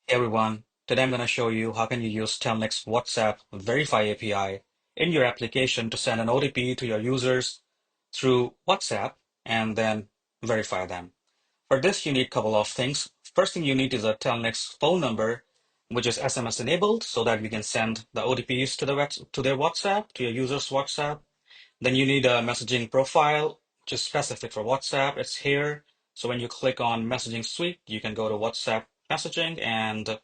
Hey everyone, today I'm going to show you how can you use Telnyx WhatsApp Verify API in your application to send an OTP to your users through WhatsApp and then verify them. For this, you need a couple of things. First thing you need is a Telnyx phone number, which is SMS enabled so that we can send the OTPs to to their WhatsApp, to your users' WhatsApp. Then you need a messaging profile, which is specific for WhatsApp. It's here. So when you click on messaging suite, you can go to WhatsApp messaging and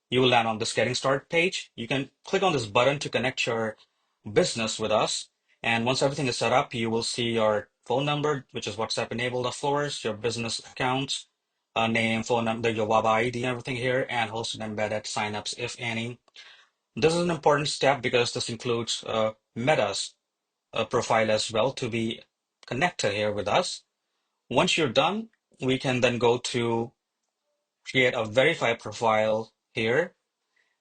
you will land on this getting started page. You can click on this button to connect your business with us. And once everything is set up, you will see your phone number, which is WhatsApp enabled, of course, your business accounts, name, phone number, your WABA ID, and everything here, and hosted embedded signups, if any. This is an important step because this includes Meta's profile as well to be connected here with us. Once you're done, we can then go to create a verified profile here,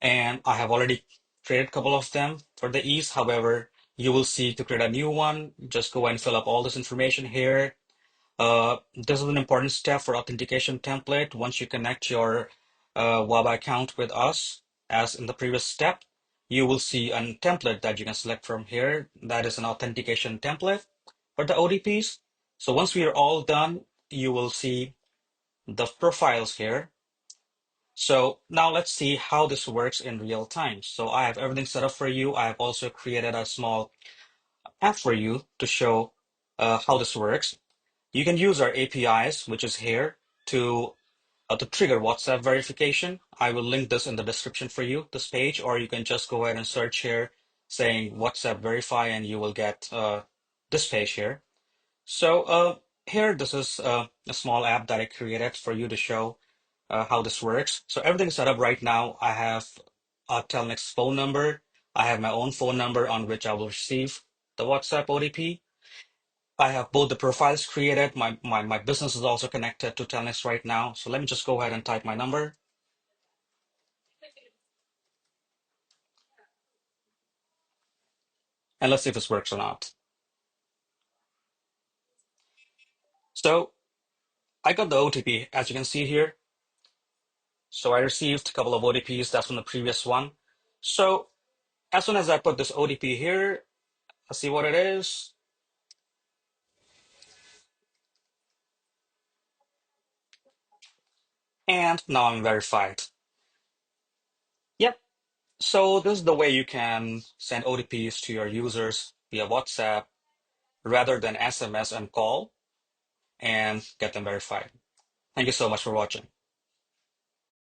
and I have already created a couple of them for the ease. However, you will see to create a new one, just go and fill up all this information here. This is an important step for authentication template. Once you connect your WABA account with us, as in the previous step, you will see a template that you can select from here. That is an authentication template for the OTPs. So once we are all done, you will see the profiles here. So now let's see how this works in real time. So I have everything set up for you. I have also created a small app for you to show how this works. You can use our APIs, which is here, to trigger WhatsApp verification. I will link this in the description for you, this page, or you can just go ahead and search here saying WhatsApp verify, and you will get this page here. So here, this is a small app that I created for you to show how this works. So everything's set up right now. I have a Telnyx phone number. I have my own phone number on which I will receive the WhatsApp OTP. I have both the profiles created. My business is also connected to Telnyx right now. So let me just go ahead and type my number and let's see if this works or not. So I got the OTP, as you can see here. So I received a couple of OTPs. That's from the previous one. So as soon as I put this OTP here, let's see what it is. And now I'm verified. Yep. So this is the way you can send OTPs to your users via WhatsApp rather than SMS and call and get them verified. Thank you so much for watching.